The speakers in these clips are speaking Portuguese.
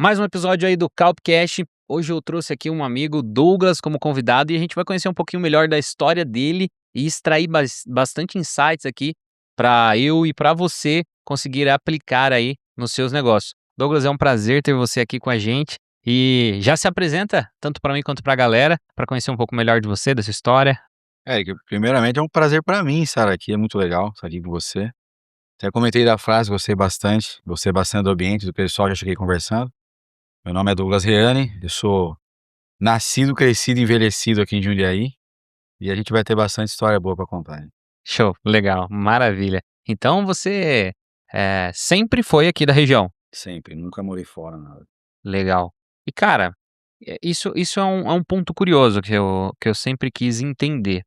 Mais um episódio aí do Calpcast. Hoje eu trouxe aqui um amigo, Douglas, como convidado, e a gente vai conhecer um pouquinho melhor da história dele e extrair bastante insights aqui para eu e para você conseguir aplicar aí nos seus negócios. Douglas, é um prazer ter você aqui com a gente e já se apresenta, tanto para mim quanto para a galera, para conhecer um pouco melhor de você, da sua história. Eric, primeiramente é um prazer para mim estar aqui, é muito legal estar aqui com você. Até comentei da frase, gostei bastante do ambiente, do pessoal, já cheguei conversando. Meu nome é Douglas Reane, eu sou nascido, crescido e envelhecido aqui em Jundiaí, e a gente vai ter bastante história boa para contar, hein. Show, legal, maravilha. Então você sempre foi aqui da região? Sempre, nunca morei fora, nada. Legal. E cara, isso é um ponto curioso que eu sempre quis entender.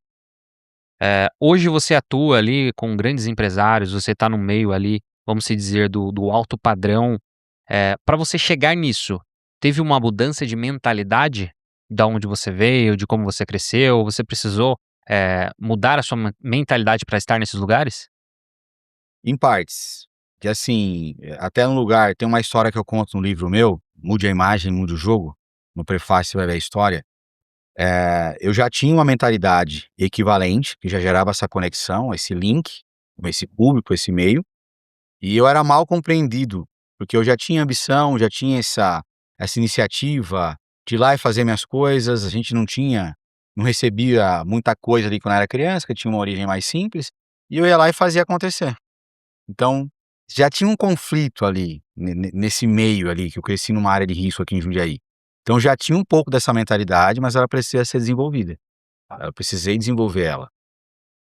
Hoje você atua ali com grandes empresários, você está no meio ali, vamos se dizer, do alto padrão. Pra você chegar nisso, teve uma mudança de mentalidade? Da onde você veio, de como você cresceu, você precisou, mudar a sua mentalidade para estar nesses lugares? Em partes, que assim, até no lugar tem uma história que eu conto no livro meu, Mude a Imagem, Mude o Jogo, no prefácio você vai ver a história. Eu já tinha uma mentalidade equivalente, que já gerava essa conexão, esse link com esse público, esse meio, e eu era mal compreendido, porque eu já tinha ambição, já tinha essa iniciativa de ir lá e fazer minhas coisas, a gente não recebia muita coisa ali quando eu era criança, que tinha uma origem mais simples, e eu ia lá e fazia acontecer. Então, já tinha um conflito ali, nesse meio ali, que eu cresci numa área de risco aqui em Jundiaí. Então já tinha um pouco dessa mentalidade, mas ela precisa ser desenvolvida. Eu precisei desenvolver ela.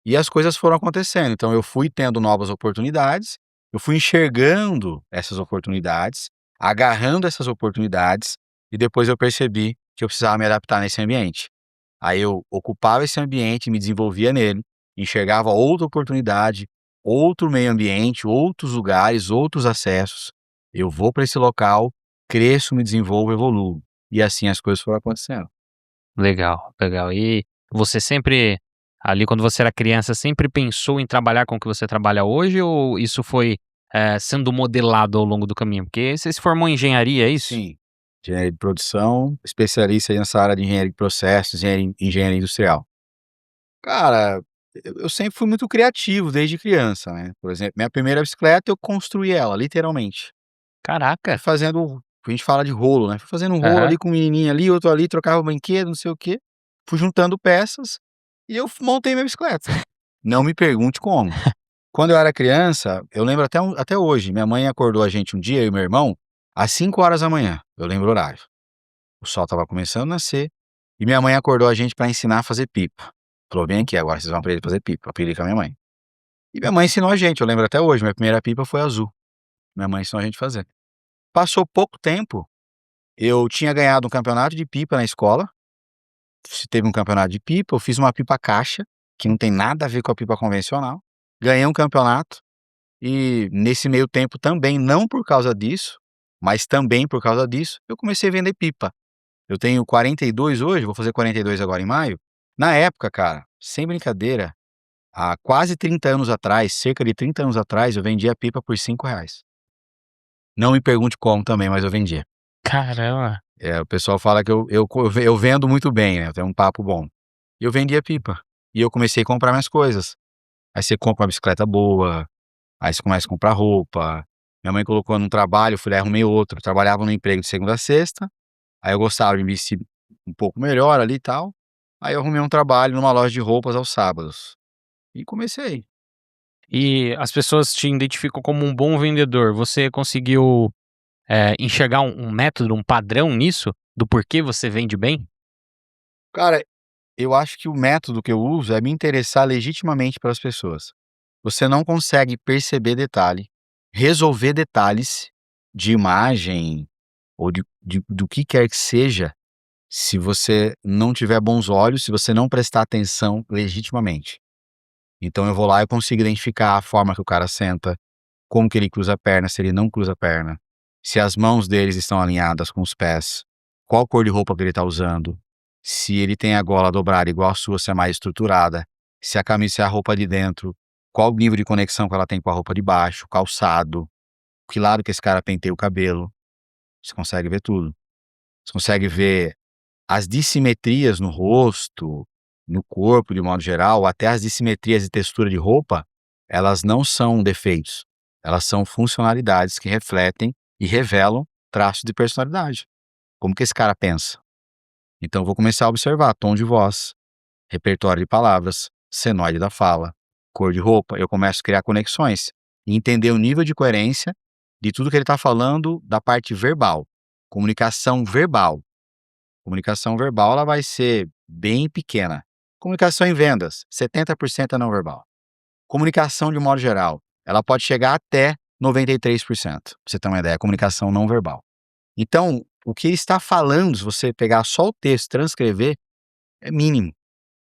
E as coisas foram acontecendo, então eu fui tendo novas oportunidades, eu fui enxergando essas oportunidades, agarrando essas oportunidades, e depois eu percebi que eu precisava me adaptar nesse ambiente. Aí eu ocupava esse ambiente, me desenvolvia nele, enxergava outra oportunidade, outro meio ambiente, outros lugares, outros acessos. Eu vou para esse local, cresço, me desenvolvo, evoluo. E assim as coisas foram acontecendo. Legal, legal. E você sempre, ali quando você era criança, sempre pensou em trabalhar com o que você trabalha hoje ou isso foi, sendo modelado ao longo do caminho? Porque você se formou em engenharia, é isso? Sim, engenharia de produção, especialista aí nessa área de engenharia de processos, engenharia industrial. Cara, eu sempre fui muito criativo desde criança, né. Por exemplo, minha primeira bicicleta eu construí ela, literalmente. Fui Caraca! fazendo, a gente fala de rolo, né, fui fazendo um rolo Aham. ali com um menininho ali, outro ali, trocava brinquedo, não sei o quê. Fui juntando peças e eu montei minha bicicleta. Não me pergunte como. Quando eu era criança, eu lembro até hoje, minha mãe acordou a gente um dia, eu e meu irmão, às 5 horas da manhã. Eu lembro o horário. O sol estava começando a nascer, e minha mãe acordou a gente para ensinar a fazer pipa. Falou: "Vem aqui, agora vocês vão aprender a fazer pipa", aprendi com a minha mãe. E minha mãe ensinou a gente, eu lembro até hoje, minha primeira pipa foi azul, minha mãe ensinou a gente a fazer. Passou pouco tempo, eu tinha ganhado um campeonato de pipa na escola, se teve um campeonato de pipa, eu fiz uma pipa caixa, que não tem nada a ver com a pipa convencional, ganhei um campeonato, e nesse meio tempo também, não por causa disso, mas também por causa disso, eu comecei a vender pipa. Eu tenho 42 hoje, vou fazer 42 agora em maio. Na época, cara, sem brincadeira, há quase 30 anos atrás, cerca de 30 anos atrás, eu vendia pipa por R$ 5. Não me pergunte como também, mas eu vendia. Caramba! O pessoal fala que eu vendo muito bem, né, eu tenho um papo bom. E eu vendia pipa, e eu comecei a comprar minhas coisas. Aí você compra uma bicicleta boa, aí você começa a comprar roupa. Minha mãe colocou num trabalho, eu fui lá e arrumei outro. Eu trabalhava no emprego de segunda a sexta, aí eu gostava de me vestir um pouco melhor ali e tal, aí eu arrumei um trabalho numa loja de roupas aos sábados, e comecei. E as pessoas te identificam como um bom vendedor. Você conseguiu, enxergar um método, um padrão nisso? Do porquê você vende bem? Cara, eu acho que o método que eu uso é me interessar legitimamente pelas pessoas. Você não consegue perceber detalhe, resolver detalhes de imagem ou do que quer que seja, se você não tiver bons olhos, se você não prestar atenção legitimamente. Então eu vou lá e consigo identificar a forma que o cara senta, como que ele cruza a perna, se ele não cruza a perna, se as mãos deles estão alinhadas com os pés, qual cor de roupa que ele está usando, se ele tem a gola dobrada igual a sua, se é mais estruturada, se a camisa é a roupa de dentro, qual o nível de conexão que ela tem com a roupa de baixo, calçado, que lado que esse cara penteia o cabelo. Você consegue ver tudo. Você consegue ver as dissimetrias no rosto, no corpo de modo geral, até as dissimetrias de textura de roupa, elas não são defeitos, elas são funcionalidades que refletem e revelam traços de personalidade. Como que esse cara pensa? Então eu vou começar a observar tom de voz, repertório de palavras, senoide da fala, cor de roupa. Eu começo a criar conexões e entender o nível de coerência de tudo que ele está falando da parte verbal. Comunicação verbal. Comunicação verbal, ela vai ser bem pequena. Comunicação em vendas, 70% é não verbal. Comunicação de modo geral, ela pode chegar até 93%, pra você ter uma ideia, comunicação não verbal. Então, o que ele está falando, se você pegar só o texto e transcrever, é mínimo.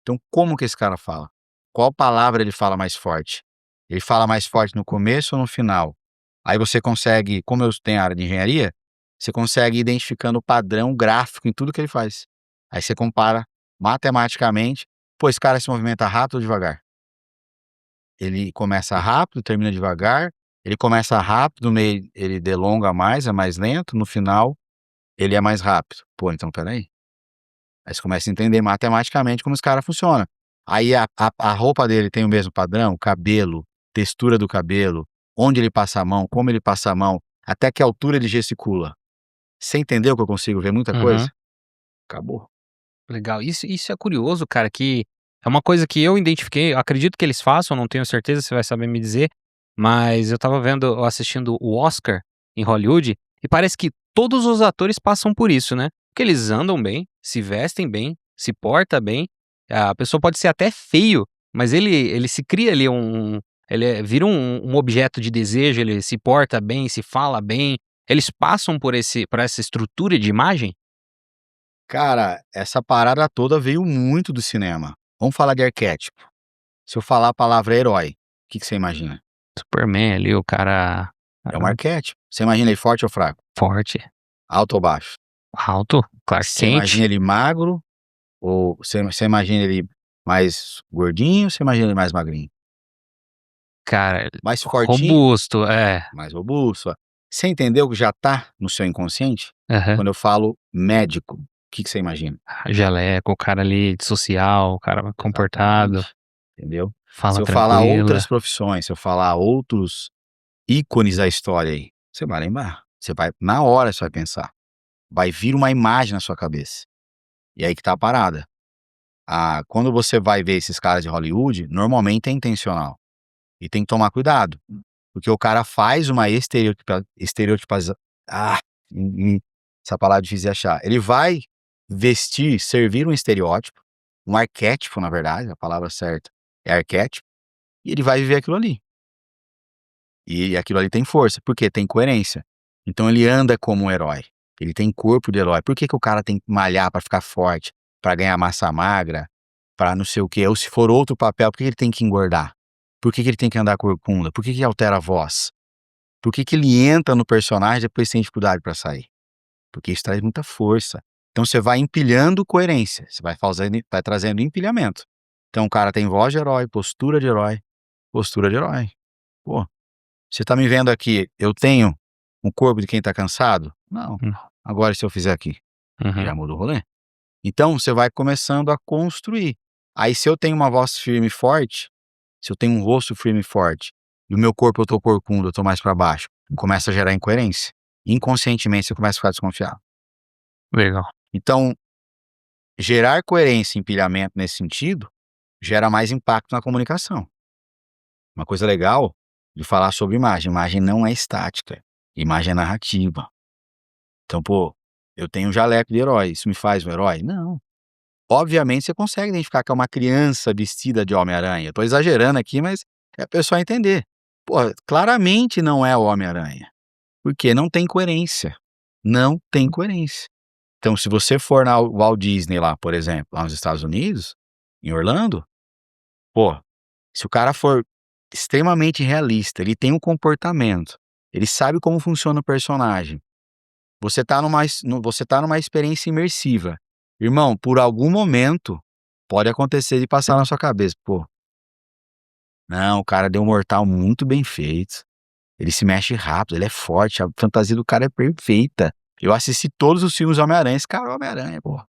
Então, como que esse cara fala? Qual palavra ele fala mais forte? Ele fala mais forte no começo ou no final? Aí você consegue, como eu tenho a área de engenharia, você consegue ir identificando o padrão gráfico em tudo que ele faz. Aí você compara matematicamente, pô, esse cara se movimenta rápido ou devagar? Ele começa rápido, termina devagar, ele começa rápido, no meio ele delonga mais, é mais lento, no final ele é mais rápido. Pô, então espera aí. Aí você começa a entender matematicamente como esse cara funciona. Aí a roupa dele tem o mesmo padrão, cabelo, textura do cabelo, onde ele passa a mão, como ele passa a mão, até que altura ele gesticula. Você entendeu que eu consigo ver muita coisa? Uhum. Acabou. Legal. Isso é curioso, cara, que é uma coisa que eu identifiquei, acredito que eles façam, não tenho certeza, você vai saber me dizer, mas eu estava vendo assistindo o Oscar em Hollywood, e parece que todos os atores passam por isso, né. Porque eles andam bem, se vestem bem, se porta bem, a pessoa pode ser até feio, mas ele se cria ali vira um objeto de desejo, ele se porta bem, se fala bem, eles passam por essa estrutura de imagem? Cara, essa parada toda veio muito do cinema. Vamos falar de arquétipo. Se eu falar a palavra herói, o que que você imagina? Superman ali, o cara É um cara arquétipo. Você imagina ele forte ou fraco? forte, Alto ou baixo? alto, Clark Você Kent. imagina ele magro ou você imagina ele mais gordinho ou você imagina ele mais magrinho? Cara, Mais fortinho? robusto, é. Mais robusto. Você entendeu que já tá no seu inconsciente? Aham. Quando eu falo médico, o que que você imagina? Jaleco, o cara ali social, o cara comportado, Exatamente, entendeu? Se fala eu falar outras tranquila. profissões, se eu falar outros ícones da história aí, você vai lembrar. Você vai na hora você vai pensar. Vai vir uma imagem na sua cabeça. E aí que tá a parada. Quando você vai ver esses caras de Hollywood, normalmente é intencional. E tem que tomar cuidado, porque o cara faz uma estereotipaza ah, essa palavra é difícil de achar. Ele vai servir um estereótipo, um arquétipo, na verdade, a palavra certa é arquétipo, e ele vai viver aquilo ali. E aquilo ali tem força, porque tem coerência. Então ele anda como um herói, ele tem corpo de herói. Por que que o cara tem que malhar pra ficar forte, pra ganhar massa magra, pra não sei o quê? Ou se for outro papel, por que ele tem que engordar? Por que que ele tem que andar corcunda? Por que que altera a voz? Por que que ele entra no personagem e depois tem dificuldade pra sair? Porque isso traz muita força. Então você vai empilhando coerência, você vai trazendo empilhamento. Então o cara tem voz de herói, postura de herói, postura de herói. Pô, você tá me vendo aqui, eu tenho um corpo de quem tá cansado? Não. Hum, Agora se eu fizer aqui, uhum. já muda o rolê. Então você vai começando a construir. Aí se eu tenho uma voz firme e forte, se eu tenho um rosto firme e forte, e o meu corpo eu tô corcunda, eu tô mais pra baixo, começa a gerar incoerência. Inconscientemente você começa a ficar desconfiado. Legal. Então, gerar coerência e empilhamento nesse sentido, gera mais impacto na comunicação. Uma coisa legal de falar sobre imagem, imagem não é estática, imagem é narrativa. Então, pô, eu tenho um jaleco de herói, isso me faz um herói? Não. Obviamente você consegue identificar que é uma criança vestida de Homem-Aranha. Eu tô exagerando aqui, mas é a pessoa entender. Pô, claramente não é o Homem-Aranha, porque não tem coerência. Não tem coerência. Então, se você for na Walt Disney lá, por exemplo, lá nos Estados Unidos, em Orlando, pô, se o cara for extremamente realista, ele tem um comportamento, ele sabe como funciona o personagem, você tá numa experiência imersiva. Irmão, por algum momento, pode acontecer de passar na sua cabeça: "Pô, não, o cara deu um mortal muito bem feito, ele se mexe rápido, ele é forte, a fantasia do cara é perfeita, Eu assisti todos os filmes do Homem-Aranha, esse cara é o Homem-Aranha, pô.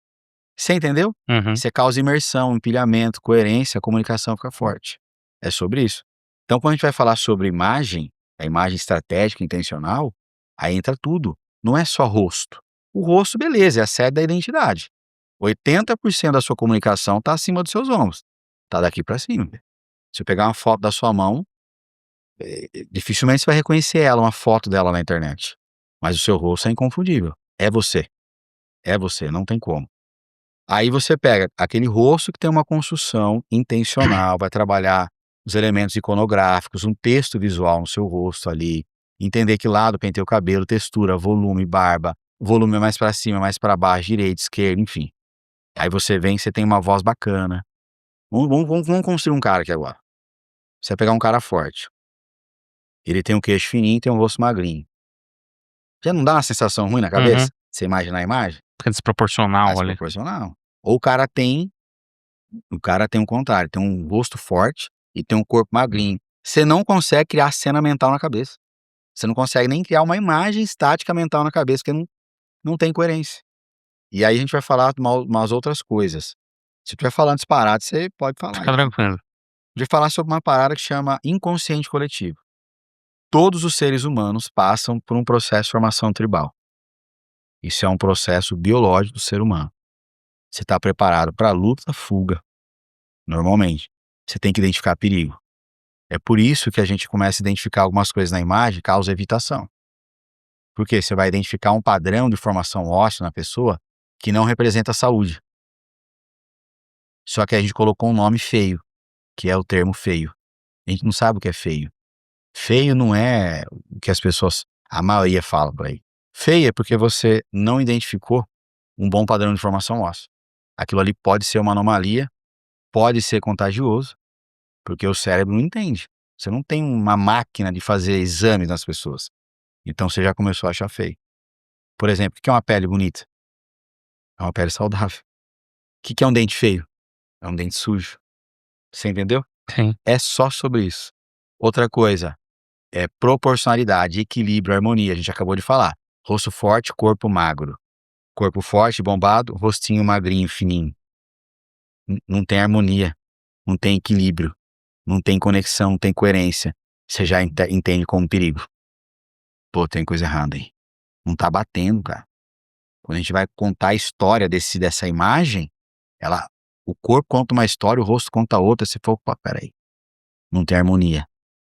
Você entendeu? Uhum. Você causa imersão, empilhamento, coerência, a comunicação fica forte. É sobre isso. Então, quando a gente vai falar sobre imagem, a imagem estratégica, intencional, aí entra tudo. Não é só rosto. O rosto, beleza, é a sede da identidade. 80% da sua comunicação está acima dos seus ombros. Tá daqui para cima. Se eu pegar uma foto da sua mão, dificilmente você vai reconhecer ela, uma foto dela na internet. Mas o seu rosto é inconfundível. É você. É você, não tem como. Aí você pega aquele rosto que tem uma construção intencional, vai trabalhar os elementos iconográficos, um texto visual no seu rosto ali, entender que lado penteia o cabelo, textura, volume, barba, volume é mais pra cima, mais pra baixo, direita, esquerda, enfim. Aí você vem, você tem uma voz bacana. Vamos construir um cara aqui agora. Você vai pegar um cara forte. Ele tem um queixo fininho, tem um rosto magrinho. Já não dá uma sensação ruim na Uhum. cabeça? Você imaginar a imagem? Fica desproporcional ali. Desproporcional. Ou o cara tem um contrário, tem um rosto forte e tem um corpo magrinho. Você não consegue criar cena mental na cabeça. Você não consegue nem criar uma imagem estática mental na cabeça, porque não tem coerência. E aí a gente vai falar umas outras coisas. Se eu estiver falando disparado, você pode falar aí, Fica tá. tranquilo. A gente vai falar sobre uma parada que chama inconsciente coletivo. Todos os seres humanos passam por um processo de formação tribal. Isso é um processo biológico do ser humano. Você está preparado para luta, fuga, normalmente. Você tem que identificar perigo. É por isso que a gente começa a identificar algumas coisas na imagem, causa evitação. Porque você vai identificar um padrão de formação óssea na pessoa que não representa a saúde. Só que a gente colocou um nome feio, que é o termo feio. A gente não sabe o que é feio. Feio não é o que as pessoas, a maioria fala por aí. Feio é porque você não identificou um bom padrão de formação óssea. Aquilo ali pode ser uma anomalia, pode ser contagioso, porque o cérebro não entende. Você não tem uma máquina de fazer exames nas pessoas. Então você já começou a achar feio. Por exemplo, o que é uma pele bonita? É uma pele saudável. O que é um dente feio? É um dente sujo. Você entendeu? Sim. É só sobre isso. Outra coisa é proporcionalidade, equilíbrio, harmonia. A gente acabou de falar. Rosto forte, corpo magro. Corpo forte, bombado, rostinho magrinho, fininho. Não tem harmonia, não tem equilíbrio, não tem conexão, não tem coerência. Você já entende como perigo. Pô, tem coisa errada aí. Não tá batendo, cara. Quando a gente vai contar a história dessa imagem, o corpo conta uma história, o rosto conta outra. Se for, pô, peraí. Não tem harmonia,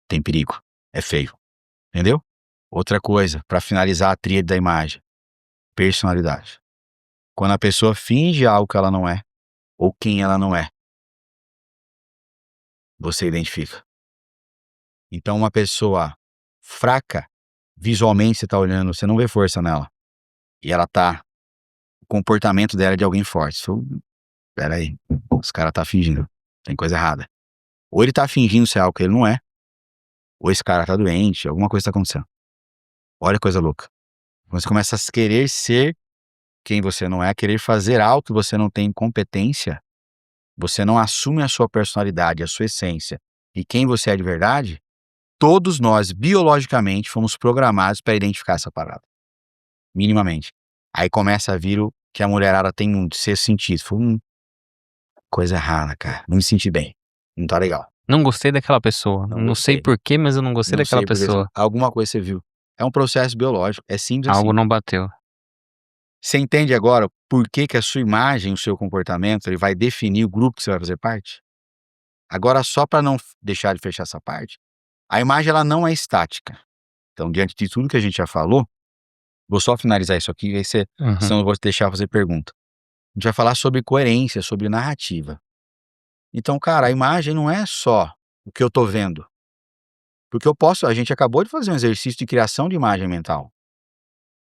tem perigo. É feio. Entendeu? Outra coisa, pra finalizar a tríade da imagem: personalidade. Quando a pessoa finge algo que ela não é, ou quem ela não é, você identifica. Então, uma pessoa fraca, visualmente você tá olhando, você não vê força nela. E o comportamento dela é de alguém forte. Espera aí, esse cara tá fingindo, tem coisa errada. Ou ele tá fingindo ser algo que ele não é, ou esse cara tá doente, alguma coisa tá acontecendo. Olha que coisa louca. Quando você começa a querer ser quem você não é, querer fazer algo que você não tem competência, você não assume a sua personalidade, a sua essência e quem você é de verdade, todos nós, biologicamente, fomos programados para identificar essa parada. Minimamente. Aí começa a vir o que a mulherada tem um sexto sentido. Coisa errada, cara. Não me senti bem. Não tá legal. Não gostei daquela pessoa. Não Não sei gostei. porquê, mas eu não gostei Não daquela sei porque pessoa. alguma coisa você viu. É um processo biológico. É simples Algo assim. não bateu. Você entende agora por que que a sua imagem, o seu comportamento, ele vai definir o grupo que você vai fazer parte? Agora, só para não deixar de fechar essa parte, a imagem ela não é estática. Então, diante de tudo que a gente já falou, vou só finalizar isso aqui, aí Uhum. senão eu vou te deixar fazer pergunta. A gente vai falar sobre coerência, sobre narrativa. Então, cara, a imagem não é só o que eu tô vendo. Porque a gente acabou de fazer um exercício de criação de imagem mental.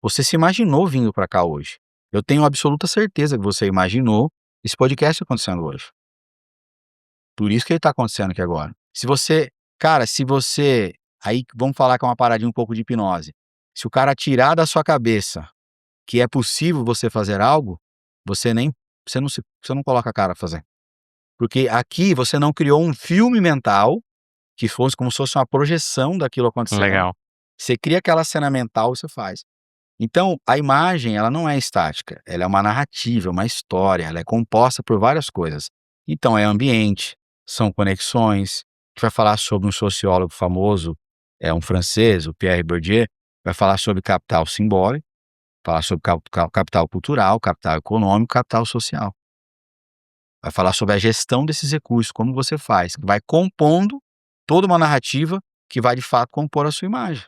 Você se imaginou vindo para cá hoje. Eu tenho absoluta certeza que você imaginou esse podcast acontecendo hoje. Por isso que ele tá acontecendo aqui agora. Aí vamos falar que é uma paradinha um pouco de hipnose. Se o cara tirar da sua cabeça que é possível você fazer algo, você não coloca a cara a fazer. Porque aqui você não criou um filme mental que fosse como se fosse uma projeção daquilo acontecendo. Legal. Você cria aquela cena mental e você faz. Então, a imagem, ela não é estática, ela é uma narrativa, uma história, ela é composta por várias coisas. Então, é ambiente, são conexões. A gente vai falar sobre um sociólogo famoso, um francês, o Pierre Bourdieu, vai falar sobre capital simbólico, falar sobre capital cultural, capital econômico, capital social. Vai falar sobre a gestão desses recursos, como você faz, que vai compondo toda uma narrativa que vai de fato compor a sua imagem.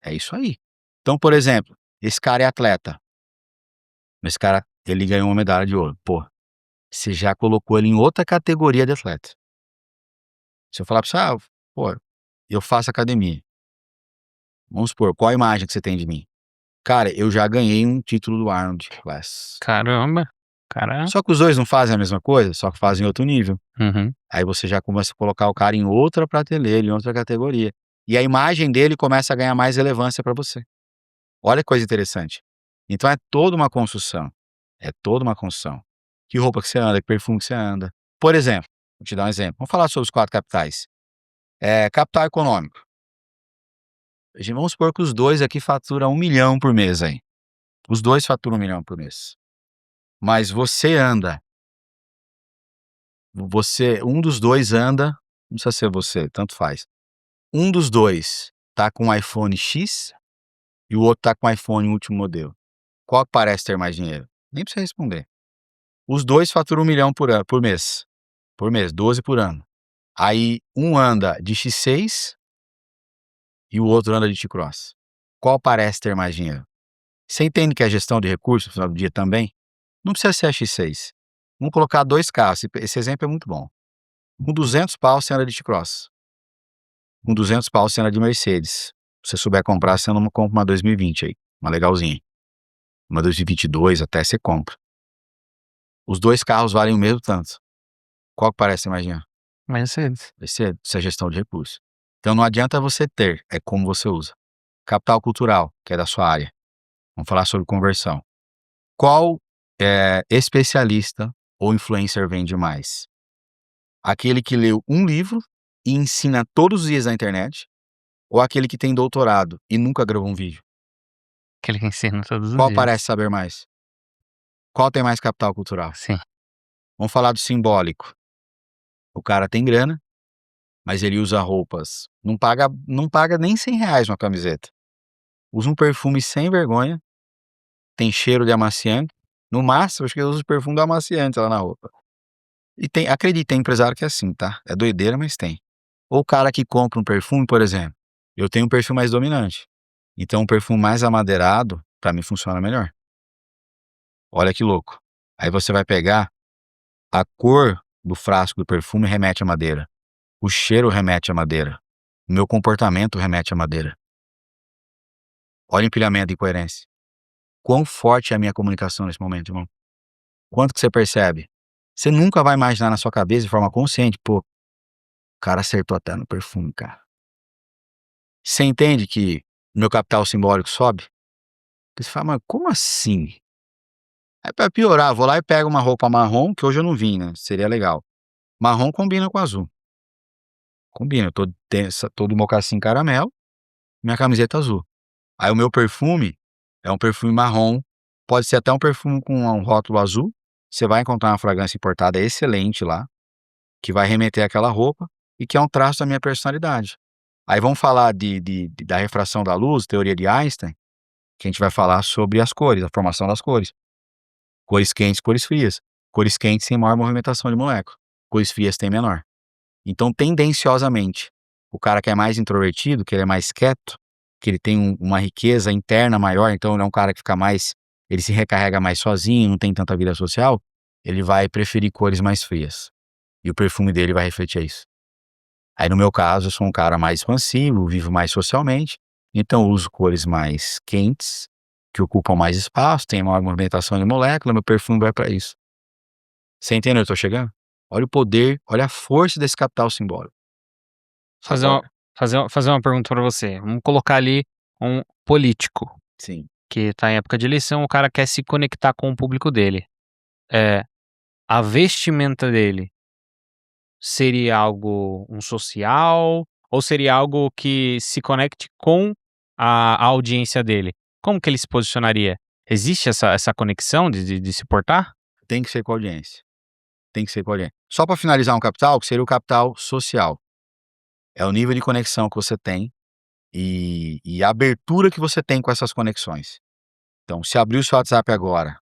É isso aí. Então, por exemplo, esse cara é atleta. Esse cara, ele ganhou uma medalha de ouro. Pô, você já colocou ele em outra categoria de atleta. Se eu falar pra você: pô, eu faço academia. Vamos supor, qual a imagem que você tem de mim? Cara, eu já ganhei um título do Arnold Class. Caramba, cara. Só que os 2 não fazem a mesma coisa, só que fazem em outro nível. Uhum. Aí você já começa a colocar o cara em outra prateleira, em outra categoria. E a imagem dele começa a ganhar mais relevância pra você. Olha que coisa interessante. Então é toda uma construção. É toda uma construção. Que roupa que você anda, que perfume que você anda. Por exemplo, vou te dar um exemplo. Vamos falar sobre os 4 capitais. Capital econômico. Vamos supor que os 2 aqui faturam 1.000.000 por mês aí. Os 2 faturam 1.000.000 por mês. Mas um dos 2 anda, não precisa ser você, tanto faz. Um dos 2 tá com um iPhone X e o outro tá com um iPhone último modelo. Qual que parece ter mais dinheiro? Nem precisa responder. Os 2 faturam 1.000.000 por mês. Por mês, 12 por ano. Aí um anda de X6 e o outro anda de T-Cross. Qual parece ter mais dinheiro? Você entende que é gestão de recursos no final do dia também? Não precisa ser a X6. Vamos colocar 2 carros, esse exemplo é muito bom. Com 200 pau você anda de T-Cross. Com 200 pau você anda de Mercedes. Se você souber comprar, você não compra uma 2020 aí, uma legalzinha. Uma 2022 até você compra. Os 2 carros valem o mesmo tanto. Qual que parece ter mais dinheiro? Mercedes. Mercedes, isso é gestão de recursos. Então não adianta você ter, é como você usa. Capital cultural, que é da sua área. Vamos falar sobre conversão. Qual especialista ou influencer vende mais? Aquele que leu um livro e ensina todos os dias na internet, ou aquele que tem doutorado e nunca gravou um vídeo? Aquele que ensina todos os Qual dias. parece saber mais? Qual tem mais capital cultural? Sim. Vamos falar do simbólico. O cara tem grana, mas ele usa roupas. Não paga nem R$ 100 uma camiseta. Usa um perfume sem vergonha, tem cheiro de amaciante. No máximo, acho que ele usa o perfume do amaciante lá na roupa. E acredite, tem empresário que é assim, tá? É doideira, mas tem. Ou o cara que compra um perfume, por exemplo. Eu tenho um perfil mais dominante. Então, um perfume mais amadeirado, pra mim, funciona melhor. Olha que louco. Aí você vai pegar a cor do frasco do perfume remete à madeira. O cheiro remete à madeira. O meu comportamento remete à madeira. Olha o empilhamento e coerência. Quão forte é a minha comunicação nesse momento, irmão? Quanto que você percebe? Você nunca vai imaginar na sua cabeça de forma consciente, pô, o cara acertou até no perfume, cara. Você entende que meu capital simbólico sobe? Porque você fala, mas como assim? É pra piorar, vou lá e pego uma roupa marrom, que hoje eu não vim, né? Seria legal. Marrom combina com azul. Combina, eu tô de mocassim caramelo, minha camiseta azul. Aí o meu perfume é um perfume marrom, pode ser até um perfume com um rótulo azul. Você vai encontrar uma fragrância importada excelente lá, que vai remeter àquela roupa e que é um traço da minha personalidade. Aí vamos falar da refração da luz, teoria de Einstein, que a gente vai falar sobre as cores, a formação das cores. Cores quentes, cores frias. Cores quentes têm maior movimentação de molécula, cores frias têm menor. Então, tendenciosamente, o cara que é mais introvertido, que ele é mais quieto, que ele tem uma riqueza interna maior, então ele é um cara que ele se recarrega mais sozinho, não tem tanta vida social, ele vai preferir cores mais frias. E o perfume dele vai refletir isso. Aí no meu caso, eu sou um cara mais expansivo, vivo mais socialmente, então eu uso cores mais quentes, que ocupam mais espaço, tem maior movimentação de molécula, meu perfume vai para isso. Você entende onde eu tô chegando? Olha o poder, olha a força desse capital simbólico. Fazer uma Agora fazer uma pergunta pra você. Vamos colocar ali um político sim. que tá em época de eleição, o cara quer se conectar com o público dele. É, a vestimenta dele seria algo social ou seria algo que se conecte com a audiência dele? como que ele se posicionaria? Existe essa conexão de se portar? Tem que ser com audiência. Tem que ser com audiência. Só para finalizar um capital, que seria o capital social. É o nível de conexão que você tem e a abertura que você tem com essas conexões. Então, se abrir o seu WhatsApp agora,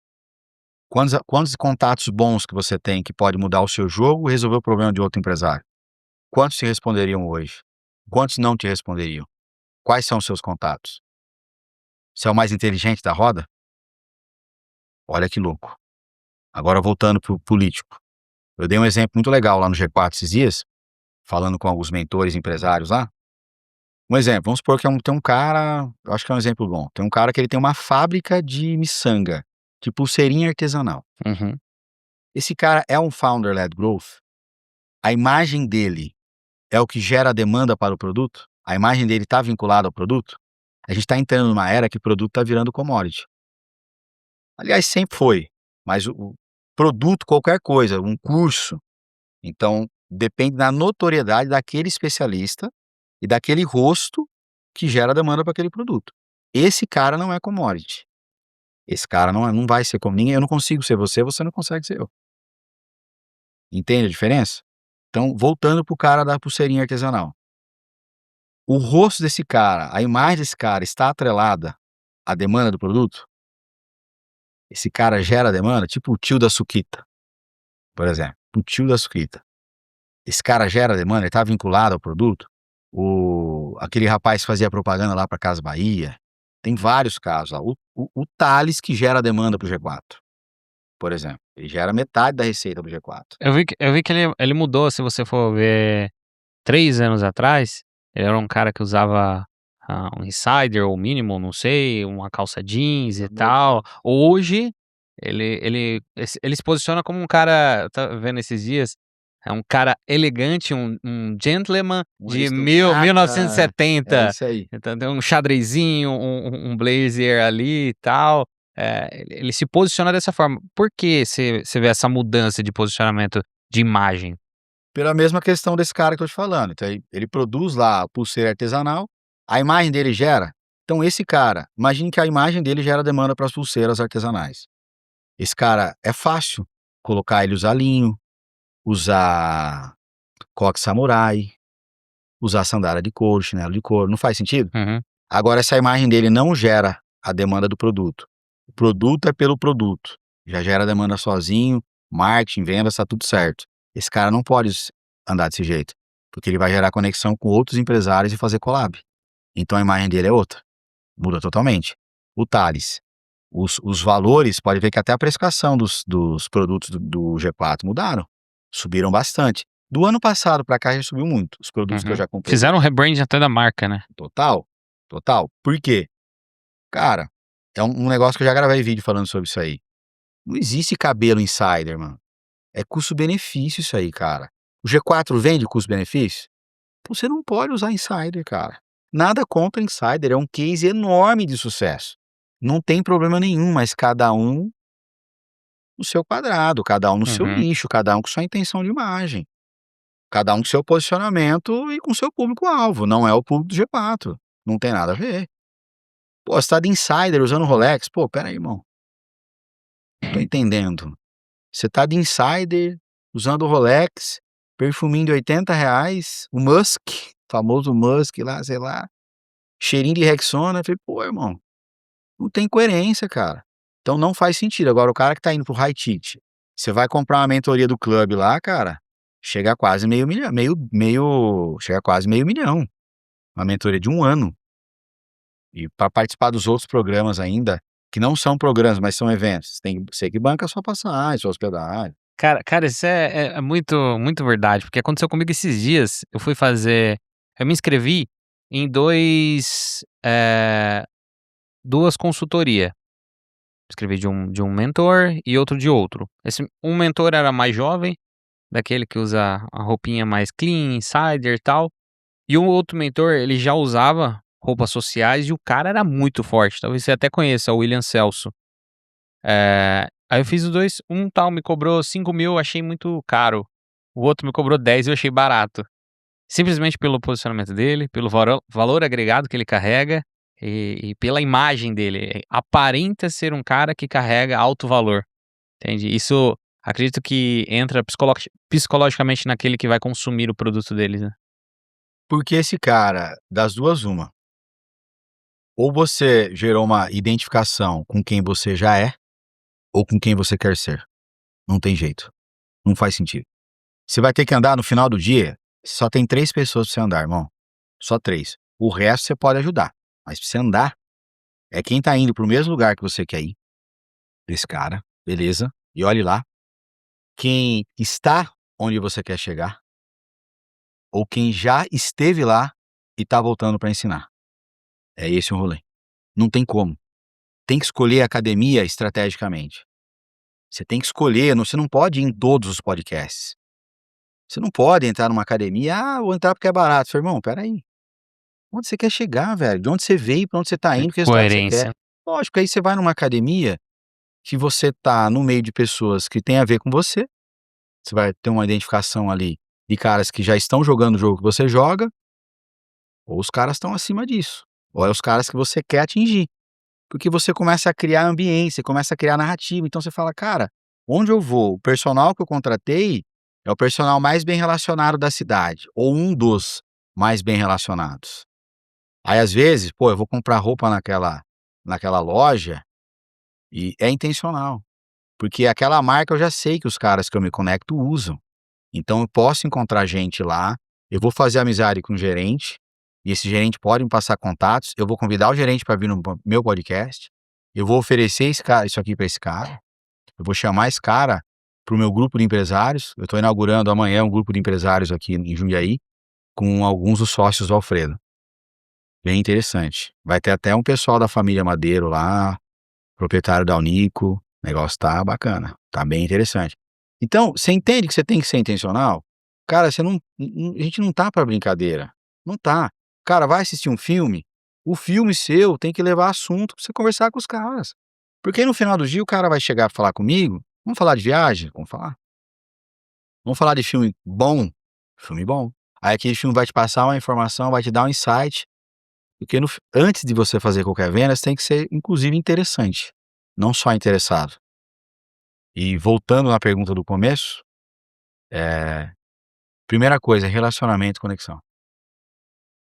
quantos contatos bons que você tem que pode mudar o seu jogo e resolver o problema de outro empresário? Quantos te responderiam hoje? Quantos não te responderiam? Quais são os seus contatos? Você é o mais inteligente da roda? Olha que louco. Agora voltando para o político. Eu dei um exemplo muito legal lá no G4 esses dias, falando com alguns mentores empresários lá. Um exemplo, vamos supor que tem um cara, eu acho que é um exemplo bom. Tem um cara que ele tem uma fábrica de miçanga, de pulseirinha artesanal. Uhum. Esse cara é um founder-led growth. A imagem dele é o que gera a demanda para o produto? A imagem dele está vinculada ao produto? A gente está entrando numa era que o produto está virando commodity. Aliás, sempre foi, mas o produto, qualquer coisa, um curso, então depende da notoriedade daquele especialista e daquele rosto que gera demanda para aquele produto. Esse cara não é commodity. Esse cara não vai ser como ninguém. Eu não consigo ser você, você não consegue ser eu. Entende a diferença? Então, voltando pro cara da pulseirinha artesanal. O rosto desse cara, a imagem desse cara está atrelada à demanda do produto? Esse cara gera demanda, tipo o tio da suquita, por exemplo. O tio da suquita. Esse cara gera demanda, ele tá vinculado ao produto? Aquele rapaz que fazia propaganda lá para Casa Bahia. Tem vários casos lá. O Thales que gera demanda pro G4, por exemplo. Ele gera metade da receita do G4. Eu vi que ele mudou, se você for ver 3 anos atrás, ele era um cara que usava, um insider ou mínimo, não sei, uma calça jeans e tal. Hoje, ele se posiciona como um cara, eu estava vendo esses dias, é um cara elegante, um gentleman Um de mil novecentos e aristocrata. É setenta. isso aí. Então tem um xadrezinho, um blazer ali e tal. Ele se posiciona dessa forma. Por que você vê essa mudança de posicionamento de imagem? Pela mesma questão desse cara que eu tô te falando. Então ele produz lá a pulseira artesanal, a imagem dele gera. Então esse cara, imagine que a imagem dele gera demanda para as pulseiras artesanais. Esse cara é fácil colocar ele usar linho, usar coque samurai, usar sandália de couro, chinelo de couro, não faz sentido? Uhum. Agora essa imagem dele não gera a demanda do produto. O produto é pelo produto. Já gera demanda sozinho, marketing, vendas, tá tudo certo. Esse cara não pode andar desse jeito, porque ele vai gerar conexão com outros empresários e fazer collab. Então a imagem dele é outra, muda totalmente. O Thales, os valores, pode ver que até a precificação dos produtos do G4 mudaram, subiram bastante. Do ano passado para cá já subiu muito, os produtos que eu Uhum. já comprei. Fizeram um rebrand até da marca, né? Total, total. Por quê? Cara, é um negócio que eu já gravei vídeo falando sobre isso aí. Não existe cabelo insider, mano. É custo-benefício isso aí, cara. O G4 vende custo-benefício? Então você não pode usar insider, cara. Nada contra insider, é um case enorme de sucesso. Não tem problema nenhum, mas cada um no seu quadrado, cada um no seu Uhum. nicho, cada um com sua intenção de imagem, cada um com seu posicionamento e com seu público-alvo. Não é o público do G4. Não tem nada a ver. Pô, você tá de insider usando Rolex? Pô, pera aí, irmão. Não tô entendendo. Você tá de insider usando Rolex, perfuminho de R$ 80, o Musk, famoso Musk lá, sei lá, cheirinho de Rexona. Eu falei, pô, irmão, não tem coerência, cara. Então não faz sentido. Agora, o cara que tá indo pro high ticket, você vai comprar uma mentoria do clube lá, cara, chega a quase meio milhão, chega a quase meio milhão. Uma mentoria de 1 ano. E para participar dos outros programas ainda, que não são programas, mas são eventos, tem você que banca a sua passagem, sua hospedagem. Cara, isso é muito muito verdade, porque aconteceu comigo esses dias, eu me inscrevi em 2 consultoria. Escrevi de um mentor e outro de outro. Um mentor era mais jovem, daquele que usa a roupinha mais clean, insider e tal, e o outro mentor, ele já usava roupas sociais e o cara era muito forte, talvez você até conheça, o William Celso. Aí eu fiz os 2, um tal me cobrou 5.000, eu achei muito caro, o outro me cobrou 10, eu achei barato. Simplesmente pelo posicionamento dele, pelo valor agregado que ele carrega, e pela imagem dele, aparenta ser um cara que carrega alto valor, entende. Isso acredito que entra psicologicamente naquele que vai consumir o produto deles, né. Porque esse cara, das 2 uma, ou você gerou uma identificação com quem você já é, ou com quem você quer ser. Não tem jeito, não faz sentido. Você vai ter que andar no final do dia, só tem 3 pessoas pra você andar, irmão, só 3. O resto você pode ajudar, mas pra você andar, é quem tá indo para o mesmo lugar que você quer ir, esse cara, beleza, e olhe lá, quem está onde você quer chegar, ou quem já esteve lá e tá voltando pra ensinar. É esse o rolê. Não tem como. Tem que escolher a academia estrategicamente. Você tem que escolher, você não pode ir em todos os podcasts. Você não pode entrar numa academia: "Ah, vou entrar porque é barato". Seu irmão, espera aí, onde você quer chegar, velho? De onde você veio, pra onde você tá indo, que resultado você quer? Coerência. Lógico, aí você vai numa academia que você tá no meio de pessoas que tem a ver com você, você vai ter uma identificação ali de caras que já estão jogando o jogo que você joga, ou os caras estão acima disso, ou é os caras que você quer atingir. Porque você começa a criar ambiente, você começa a criar narrativa, então você fala: "Cara, onde eu vou, o personal que eu contratei é o personal mais bem relacionado da cidade, ou um dos mais bem relacionados". Aí, às vezes, pô, eu vou comprar roupa naquela loja, e é intencional, porque aquela marca eu já sei que os caras que eu me conecto usam. Então eu posso encontrar gente lá, eu vou fazer amizade com o gerente, e esse gerente pode me passar contatos, eu vou convidar o gerente para vir no meu podcast, eu vou oferecer isso aqui para esse cara, eu vou chamar esse cara para o meu grupo de empresários, eu estou inaugurando amanhã um grupo de empresários aqui em Jundiaí, com alguns dos sócios do Alfredo. Bem interessante. Vai ter até um pessoal da família Madeiro lá, proprietário da Unico, o negócio tá bacana, tá bem interessante. Então, você entende que você tem que ser intencional? Cara, você a gente não tá pra brincadeira, não tá. Cara, vai assistir um filme, o filme seu tem que levar assunto pra você conversar com os caras. Porque aí no final do dia o cara vai chegar pra falar comigo, vamos falar de viagem? Vamos falar. Vamos falar de filme bom. Aí aquele filme vai te passar uma informação, vai te dar um insight, porque antes de você fazer qualquer venda, você tem que ser inclusive interessante, não só interessado. E voltando na pergunta do começo, eh, primeira coisa, relacionamento e conexão.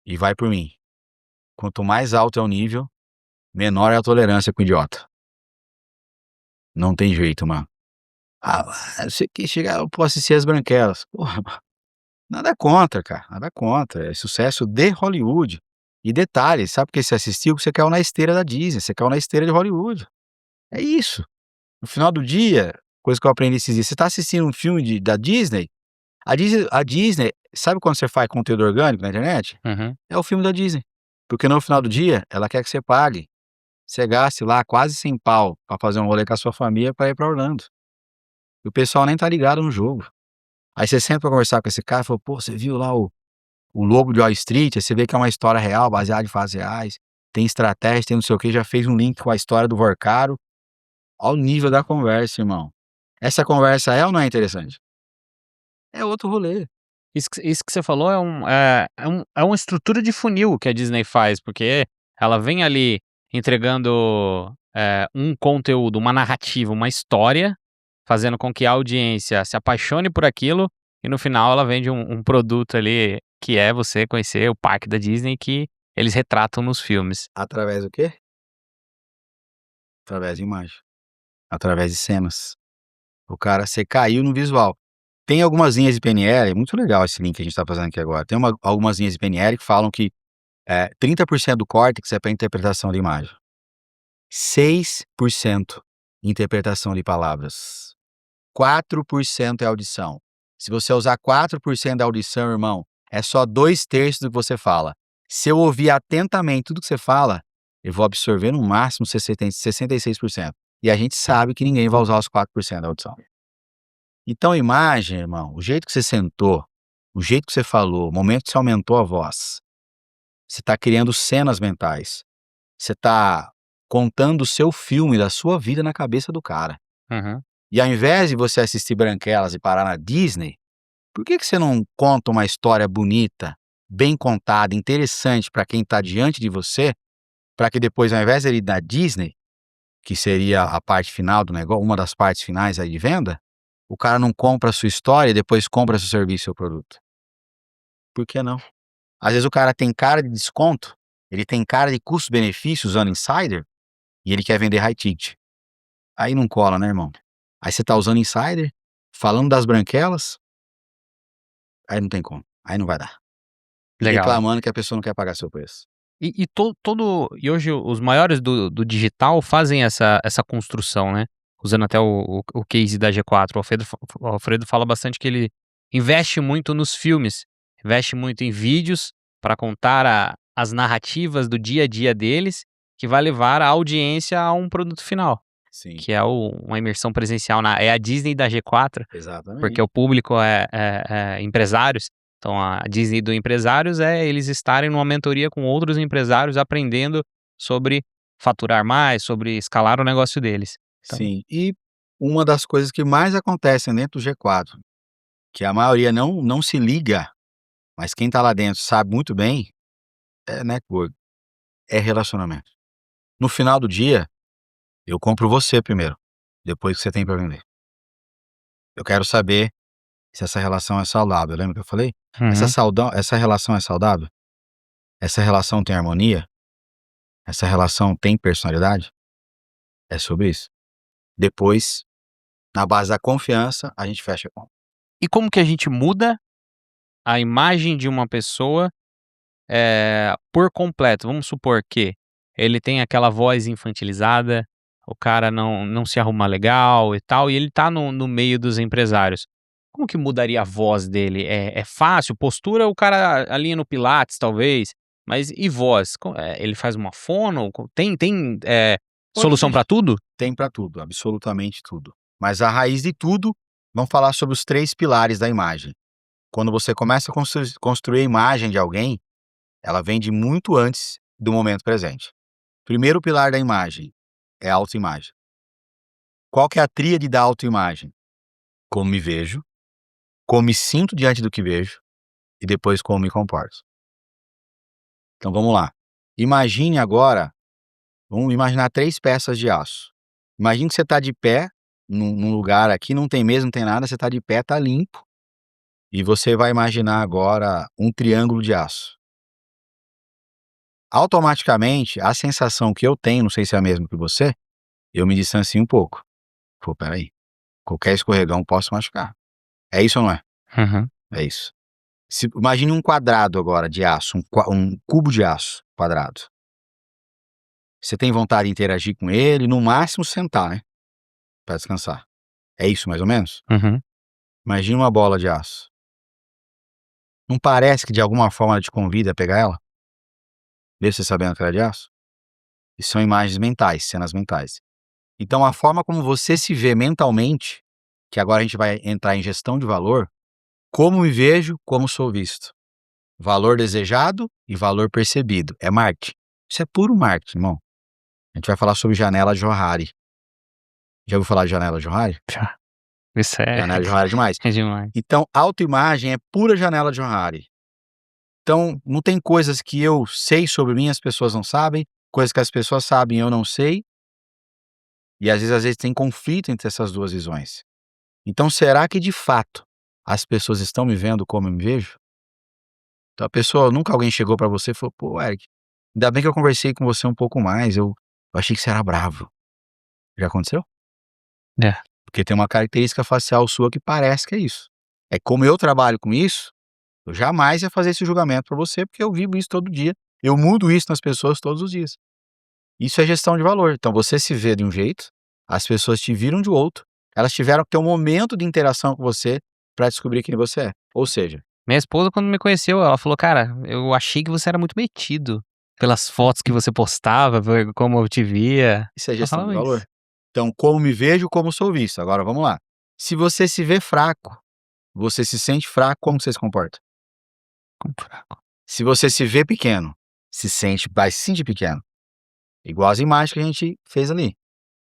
E vai por mim, quanto mais alto é o nível, menor é a tolerância com o idiota. Não tem jeito, mano. "Ah, você quer chegar, eu posso assistir As Branquelas". Porra, mano, nada contra, cara, nada contra, é sucesso de Hollywood. E detalhe, sabe por que você assistiu? Porque você caiu na esteira da Disney, você caiu na esteira de Hollywood. É isso. No final do dia, coisa que eu aprendi esses dias, você tá assistindo um filme da Disney, a Disney, sabe quando você faz conteúdo orgânico na internet? Uhum. É o filme da Disney. Porque no final do dia, ela quer que você pague. Você gaste lá quase 100 pau pra fazer um rolê com a sua família pra ir pra Orlando. E o pessoal nem tá ligado no jogo. Aí você senta pra conversar com esse cara e fala: "Pô, você viu lá o Lobo de Wall Street?" Aí você vê que é uma história real, baseada em fatos reais, tem estratégia, tem não sei o quê, já fez um link com a história do Vorcaro. Olha o nível da conversa, irmão. Essa conversa é ou não é interessante? É outro rolê. Isso que você falou é uma estrutura de funil que a Disney faz, porque ela vem ali entregando, um conteúdo, uma narrativa, uma história, fazendo com que a audiência se apaixone por aquilo, e no final ela vende um produto ali, que é você conhecer o parque da Disney que eles retratam nos filmes. Através do quê? Através de imagem, através de cenas. O cara, você caiu no visual. Tem algumas linhas de PNL, muito legal esse link que a gente tá fazendo aqui agora. Tem algumas linhas de PNL que falam que, 30% do córtex é para interpretação de imagem, 6% interpretação de palavras, 4% é audição. Se você usar 4% da audição, irmão, é só 2/3 do que você fala. Se eu ouvir atentamente tudo que você fala, eu vou absorver no máximo 66%. E a gente sabe que ninguém vai usar os 4% da audição. Então imagem, irmão, o jeito que você sentou, o jeito que você falou, o momento que você aumentou a voz, você está criando cenas mentais, você está contando o seu filme da sua vida na cabeça do cara. Uhum. E ao invés de você assistir Branquelas e parar na Disney, por que você não conta uma história bonita, bem contada, interessante para quem está diante de você, para que depois, ao invés dele ir da Disney, que seria a parte final do negócio, uma das partes finais aí de venda, o cara não compra a sua história e depois compra seu serviço, seu produto. Por que não? Às vezes o cara tem cara de desconto, ele tem cara de custo-benefício usando insider e ele quer vender high ticket. Aí não cola, né, irmão? Aí você tá usando insider, falando das branquelas, aí não tem como, aí não vai dar. E Legal. reclamando que a pessoa não quer pagar seu preço. E hoje os maiores do digital fazem essa construção, né, usando até o case da G4, o Alfredo fala bastante que ele investe muito nos filmes, investe muito em vídeos para contar as narrativas do dia a dia deles, que vai levar a audiência a um produto final, Sim, que é uma imersão presencial é a Disney da G4, porque exatamente. o público é empresários. Então a Disney do empresários é eles estarem numa mentoria com outros empresários aprendendo sobre faturar mais, sobre escalar o negócio deles. Então Sim, e uma das coisas que mais acontecem dentro do G4, que a maioria não se liga, mas quem tá lá dentro sabe muito bem, é network, é relacionamento. No final do dia, eu compro você primeiro, depois que você tem para vender. Eu quero saber se essa relação é saudável, lembra que eu falei? uhum. Essa relação é saudável? Essa relação tem harmonia? Essa relação tem personalidade? É sobre isso. Depois, na base da confiança, a gente fecha a conta. E como que a gente muda a imagem de uma pessoa, por completo? Vamos supor que ele tem aquela voz infantilizada, o cara não se arruma legal e tal, e ele tá no meio dos empresários. Como que mudaria a voz dele? É fácil? Postura, o cara alinha no pilates talvez, mas e voz? Ele faz uma fono? Tem Hoje solução pra tudo? tem para tudo, absolutamente tudo. Mas a raiz de tudo, vamos falar sobre os 3 pilares da imagem. Quando você começa a construir a imagem de alguém, ela vem de muito antes do momento presente. Primeiro pilar da imagem é a autoimagem. Qual que é a tríade da autoimagem? Como me vejo, como me sinto diante do que vejo e depois como me comporto. Então vamos lá. Imagine agora, vamos imaginar 3 peças de aço. Imagine que você está de pé num lugar aqui, não tem mesa, não tem nada, você está de pé, está limpo. E você vai imaginar agora um triângulo de aço. Automaticamente, a sensação que eu tenho, não sei se é a mesma que você, eu me distancio um pouco. Pô, peraí, qualquer escorregão posso machucar. É isso ou não é? Uhum. É isso. Imagine um quadrado agora de aço, um cubo de aço quadrado. Você tem vontade de interagir com ele, no máximo sentar, né? Pra descansar. É isso mais ou menos? Uhum. Imagine uma bola de aço. Não parece que de alguma forma ela te convida a pegar ela? Mesmo você sabendo que ela é de aço? Isso são imagens mentais, cenas mentais. Então a forma como você se vê mentalmente, que agora a gente vai entrar em gestão de valor, como me vejo, como sou visto. Valor desejado e valor percebido. É marketing. Isso é puro marketing, irmão. A gente vai falar sobre janela de Johari. Já ouviu falar de janela de Johari? Já. Isso Janela de Johari é demais. é demais. Então, autoimagem é pura janela de Johari. Então, não tem coisas que eu sei sobre mim, as pessoas não sabem, coisas que as pessoas sabem, eu não sei. E às vezes tem conflito entre essas duas visões. Então, será que de fato as pessoas estão me vendo como eu me vejo? Então, a pessoa, nunca alguém chegou pra você e falou: "Pô, Eric, ainda bem que eu conversei com você um pouco mais, eu achei que você era bravo". Já aconteceu? É. Porque tem uma característica facial sua que parece que é isso. É como eu trabalho com isso, eu jamais ia fazer esse julgamento pra você, porque eu vivo isso todo dia. Eu mudo isso nas pessoas todos os dias. Isso é gestão de valor. Então você se vê de um jeito, as pessoas te viram de outro, elas tiveram que ter um momento de interação com você pra descobrir quem você é. Ou seja, Minha esposa quando me conheceu, ela falou: "Cara, eu achei que você era muito metido, pelas fotos que você postava, por como eu te via". isso é Ela gestão de falava isso. valor. Então, como me vejo, como sou visto. Agora vamos lá. Se você se vê fraco, você se sente fraco, como você se comporta? Como fraco. Se você se vê pequeno, vai se sentir pequeno. Igual as imagens que a gente fez ali.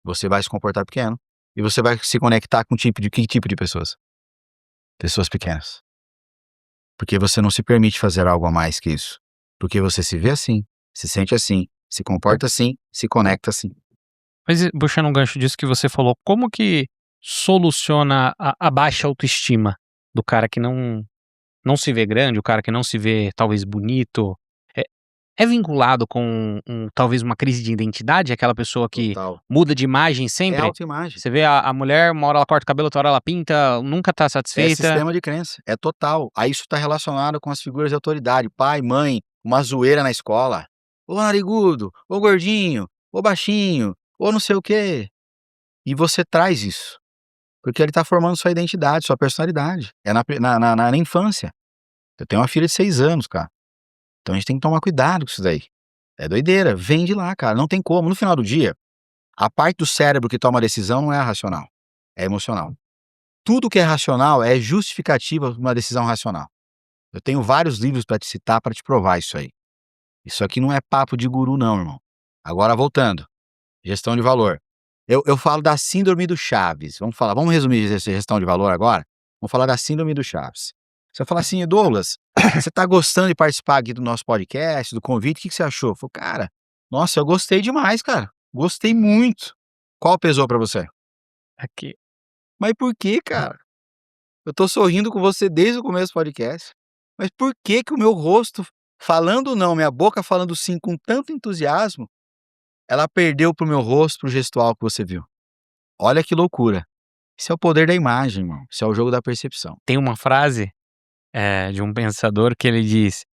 Você vai se comportar pequeno e você vai se conectar com que tipo de pessoas? Pessoas pequenas. Porque você não se permite fazer algo a mais que isso. Porque você se vê assim, se sente assim Se comporta assim, se conecta assim. Mas puxando um gancho disso que você falou, como que soluciona a baixa autoestima do cara que não se vê grande, o cara que não se vê talvez bonito? É é vinculado com talvez uma crise de identidade? Aquela pessoa que Total. muda de imagem É sempre? autoimagem. Você vê a mulher, uma hora ela corta o cabelo, outra hora ela pinta, nunca tá É satisfeita. sistema de crença, é total. Aí isso tá relacionado com as figuras de autoridade, pai, mãe, uma zoeira na escola. "Ô narigudo, ô gordinho, ô baixinho, ô não sei o quê". E você traz isso, porque ele tá formando sua identidade, sua personalidade. É na infância. Eu tenho uma filha de 6 anos, cara, então a gente tem que tomar cuidado com isso daí. É doideira, vem de lá, cara, não tem como. No final do dia, a parte do cérebro que toma a decisão não é a racional, é emocional. Tudo que é racional é justificativa pra uma decisão racional. Eu tenho vários livros para te citar para te provar isso aí. Isso aqui não é papo de guru não, irmão. Agora voltando, gestão de valor. Eu falo da síndrome do Chaves, vamos resumir essa gestão de valor agora? Vamos falar da síndrome do Chaves. Você vai falar assim: "Douglas, você tá gostando de participar aqui do nosso podcast, do convite, o que que você achou?" Eu falo: "Cara, nossa, eu gostei demais, cara, gostei muito". Qual pesou para você? Aqui. "Mas por quê, cara? Eu tô sorrindo com você desde o começo do podcast. Mas por que que o meu rosto falando não, minha boca falando sim com tanto entusiasmo, ela perdeu para o meu rosto, para o gestual que você viu?" Olha que loucura. Isso é o poder da imagem, irmão. Isso é o jogo da percepção. Tem uma frase, de um pensador que ele diz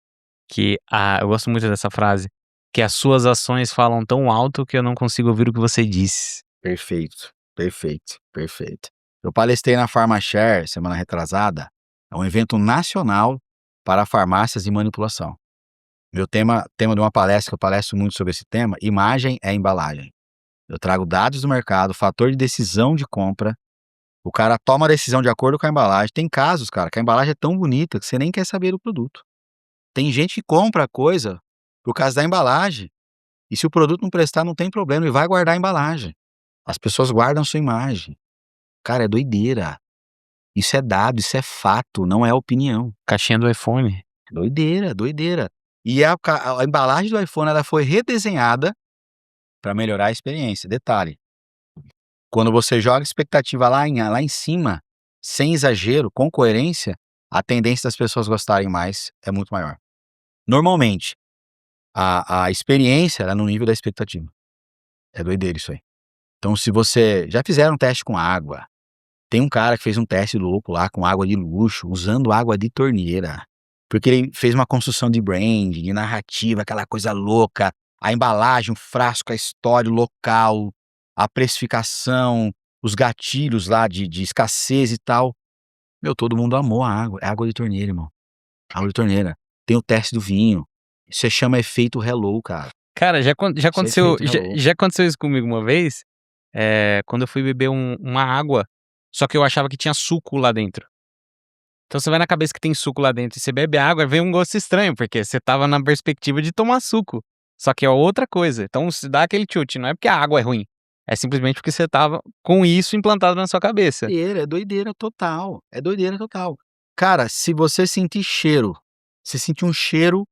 que eu gosto muito dessa frase, que as suas ações falam tão alto que eu não consigo ouvir o que você diz. Perfeito, perfeito, perfeito. Eu palestrei na PharmaShare semana retrasada, é um evento nacional para farmácias de manipulação. Meu tema de uma palestra, que eu palestro muito sobre esse tema, imagem é embalagem. Eu trago dados do mercado, fator de decisão de compra. O cara toma a decisão de acordo com a embalagem. Tem casos, cara, que a embalagem é tão bonita que você nem quer saber do produto. Tem gente que compra a coisa por causa da embalagem. E se o produto não prestar, não tem problema, e vai guardar a embalagem. As pessoas guardam sua imagem. Cara, é doideira. Isso é dado, isso é fato, não é opinião. Caixinha do iPhone. Doideira, doideira. E a embalagem do iPhone, ela foi redesenhada para melhorar a experiência. Detalhe, quando você joga a expectativa lá em cima, sem exagero, com coerência, a tendência das pessoas gostarem mais é muito maior. Normalmente, a experiência era no nível da expectativa. É doideira isso aí. Então, se você já fizeram um teste com água, tem um cara que fez um teste louco lá com água de luxo, usando água de torneira, porque ele fez uma construção de brand, de narrativa, aquela coisa louca, a embalagem, o frasco, a história, o local, a precificação, os gatilhos lá de escassez e tal. Meu, todo mundo amou a água, é água de torneira, irmão, água de torneira. Tem o teste do vinho, isso se chama efeito hello, cara, Cara, já isso é aconteceu efeito hello. já aconteceu isso comigo uma vez, quando eu fui beber uma água, só que eu achava que tinha suco lá dentro. Então você vai na cabeça que tem suco lá dentro e você bebe a água, vem um gosto estranho, porque você estava na perspectiva de tomar suco, só que é outra coisa. Então se dá aquele chute, não é porque a água é ruim, é simplesmente porque você estava com isso implantado na sua cabeça. É doideira total, é doideira total. Cara, se você sentir cheiro, se sentir um cheiro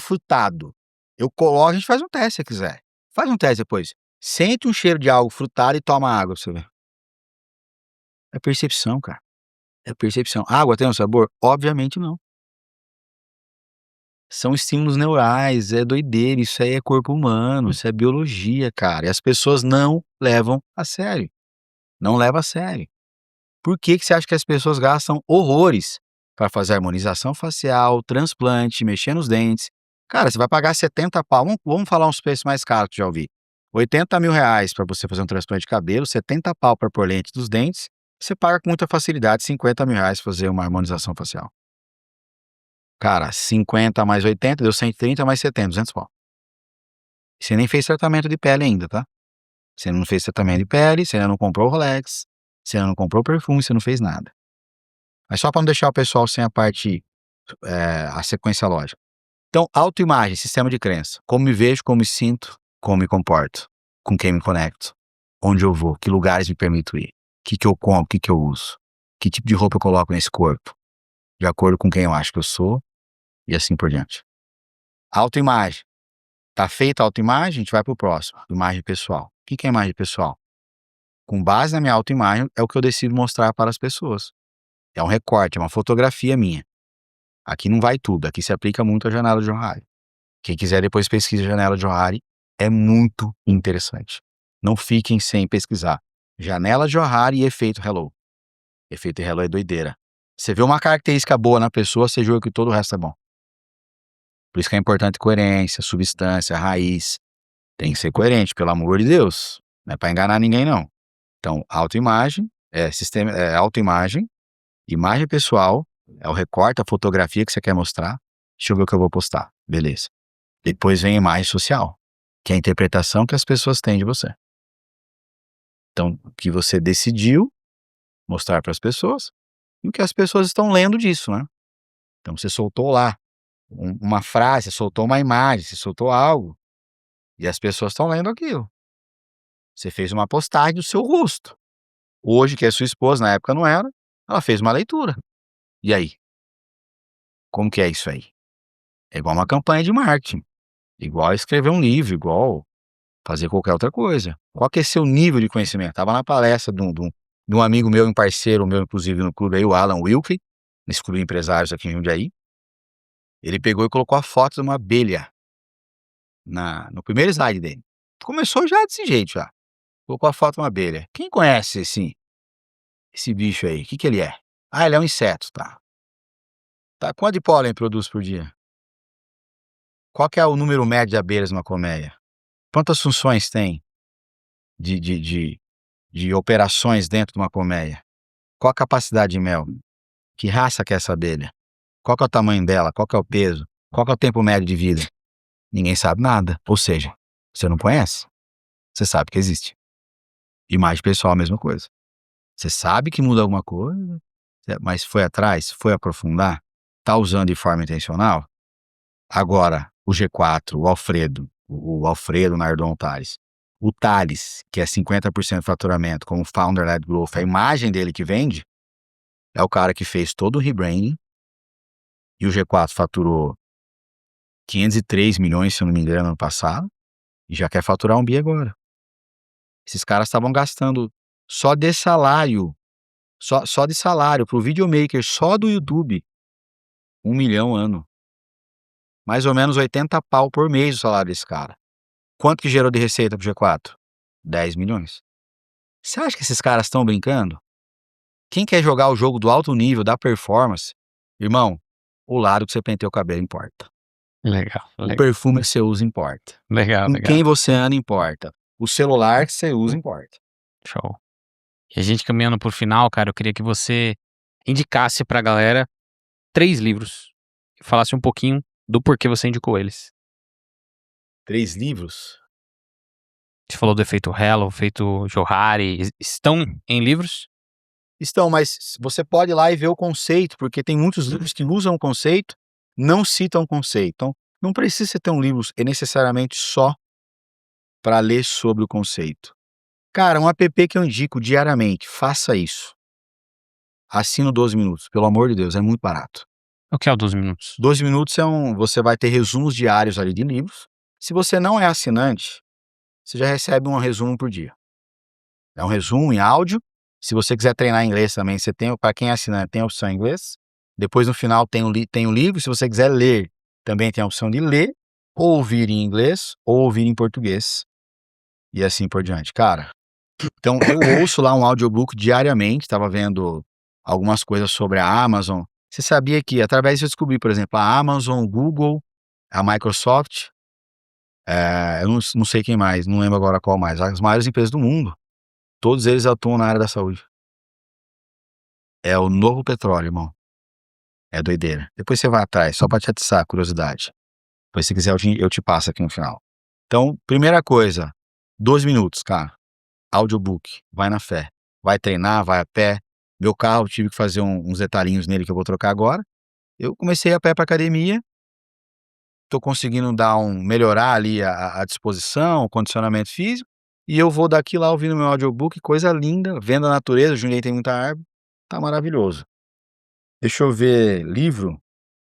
frutado, eu coloco, a gente faz um teste se quiser. Faz um teste depois. Sente um cheiro de algo frutado e toma água pra você ver. É percepção, cara, é percepção. Água tem um sabor? Obviamente não. São estímulos neurais, é doideira, isso aí é corpo humano, isso é biologia, cara, e as pessoas não levam a sério, não leva a sério. Por que que você acha que as pessoas gastam horrores para fazer harmonização facial, transplante, mexer nos dentes? Cara, você vai pagar 70 pau, vamos falar uns preços mais caros que eu já ouvi. 80 mil reais para você fazer um transplante de cabelo, 70 pau para pôr lente dos dentes, você paga com muita facilidade 50 mil reais pra fazer uma harmonização facial. Cara, 50 mais 80 deu 130 mais 70, 200 pau. Você nem fez tratamento de pele ainda, tá? Você não fez tratamento de pele, você ainda não comprou o Rolex, você ainda não comprou perfume, você não fez nada. Mas só para não deixar o pessoal sem a parte, a sequência lógica. Então, autoimagem, sistema de crença. Como me vejo, como me sinto, como me comporto, com quem me conecto, onde eu vou, que lugares me permito ir, o que que eu como, o que que eu uso, que tipo de roupa eu coloco nesse corpo, de acordo com quem eu acho que eu sou e assim por diante. Autoimagem Tá feita a autoimagem, a gente vai para o próximo, imagem pessoal. O que é imagem pessoal? Com base na minha autoimagem, é o que eu decido mostrar para as pessoas. É um recorte, é uma fotografia minha. Aqui não vai tudo, aqui se aplica muito a janela de Johari. Quem quiser depois pesquisa a janela de Johari, é muito interessante. Não fiquem sem pesquisar. Janela de Johari e efeito Hello. Efeito Hello é doideira. Você vê uma característica boa na pessoa, você julga que todo o resto é bom. Por isso que é importante coerência, substância, raiz. Tem que ser coerente, pelo amor de Deus. Não é para enganar ninguém, não. Então, autoimagem, autoimagem, imagem pessoal, é o recorte, a fotografia que você quer mostrar. Deixa eu ver o que eu vou postar. Beleza. Depois vem a imagem social, que é a interpretação que as pessoas têm de você. Então, o que você decidiu mostrar para as pessoas e o que as pessoas estão lendo disso, né? Então, você soltou lá uma frase, você soltou uma imagem, você soltou algo e as pessoas estão lendo aquilo. Você fez uma postagem do seu rosto. Hoje, que é sua esposa, na época não era, ela fez uma leitura. E aí? Como que é isso aí? É igual uma campanha de marketing, igual escrever um livro, igual fazer qualquer outra coisa. Qual que é seu nível de conhecimento? Tava na palestra de um amigo meu, um parceiro meu, inclusive no clube aí, o Alan Wilkie, nesse clube de empresários aqui em Jundiaí. Ele pegou e colocou a foto de uma abelha no primeiro slide dele. Começou já desse jeito, já. Colocou a foto de uma abelha. Quem conhece esse bicho aí? O que ele é? Ah, ele é um inseto, tá. Tá, quanto de pólen produz por dia? Qual que é o número médio de abelhas numa colmeia? Quantas funções tem de operações dentro de uma colmeia? Qual a capacidade de mel? Que raça que é essa abelha? Qual que é o tamanho dela? Qual que é o peso? Qual que é o tempo médio de vida? Ninguém sabe nada. Ou seja, você não conhece. Você sabe que existe. Imagem pessoal, a mesma coisa. Você sabe que muda alguma coisa, mas foi atrás, foi aprofundar, tá usando de forma intencional? Agora, o G4, o Alfredo Nardon Tales, o Tales, que é 50% de faturamento, como Founder-Led Growth, a imagem dele que vende, é o cara que fez todo o rebranding, e o G4 faturou 503 milhões, se eu não me engano, ano passado, e já quer faturar 1 bi agora. Esses caras estavam gastando só de salário, só de salário pro videomaker, só do YouTube, 1 milhão ano. Mais ou menos 80 pau por mês o salário desse cara. Quanto que gerou de receita pro G4? 10 milhões. Você acha que esses caras estão brincando? Quem quer jogar o jogo do alto nível, da performance, irmão, o lado que você penteia o cabelo importa. Legal, O legal. perfume que você usa importa. Legal, Com legal. quem você anda importa. O celular que você usa importa. Show. E a gente caminhando por final, cara, eu queria que você indicasse pra galera 3 livros e falasse um pouquinho do porquê você indicou eles. 3 livros? Você falou do efeito Hello, efeito Johari, estão em livros? Estão, mas você pode ir lá e ver o conceito, porque tem muitos livros que usam o conceito, não citam o conceito. Então, não precisa ter um livro necessariamente só para ler sobre o conceito. Cara, um app que eu indico diariamente, faça isso. Assina o 12 minutos, pelo amor de Deus, é muito barato. O que é o 12 minutos? 12 minutos você vai ter resumos diários ali de livros. Se você não é assinante, você já recebe um resumo por dia. É um resumo em áudio. Se você quiser treinar inglês também, você tem, para quem é assinante, tem a opção em inglês. Depois no final tem o livro. Se você quiser ler, também tem a opção de ler, ou ouvir em inglês, ou ouvir em português. E assim por diante. Cara, então eu ouço lá um audiobook diariamente, estava vendo algumas coisas sobre a Amazon. Você sabia que através disso eu descobri, por exemplo, a Amazon, o Google, a Microsoft, eu não sei quem mais, não lembro agora qual mais, as maiores empresas do mundo, todos eles atuam na área da saúde. É o novo petróleo, irmão. É doideira. Depois você vai atrás, só pra te atiçar a curiosidade. Depois se quiser eu te passo aqui no final. Então, primeira coisa, 12 minutos, cara. Audiobook, vai na fé. Vai treinar, vai a pé. Meu carro, tive que fazer uns detalhinhos nele que eu vou trocar agora. Eu comecei a pé pra academia. Tô conseguindo melhorar ali a disposição, o condicionamento físico. E eu vou daqui lá ouvindo meu audiobook, coisa linda, vendo a natureza, Jundiaí tem muita árvore. Tá maravilhoso. Deixa eu ver, livro.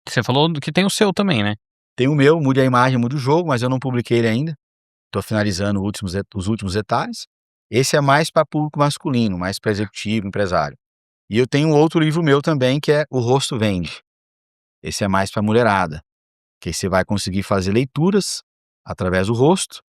Você falou que tem o seu também, né? Tem o meu, Mude a Imagem, Mude o Jogo, mas eu não publiquei ele ainda. Estou finalizando os últimos detalhes. Esse é mais para público masculino, mais para executivo, empresário. E eu tenho um outro livro meu também, que é O Rosto Vende. Esse é mais para mulherada, que aí você vai conseguir fazer leituras através do rosto,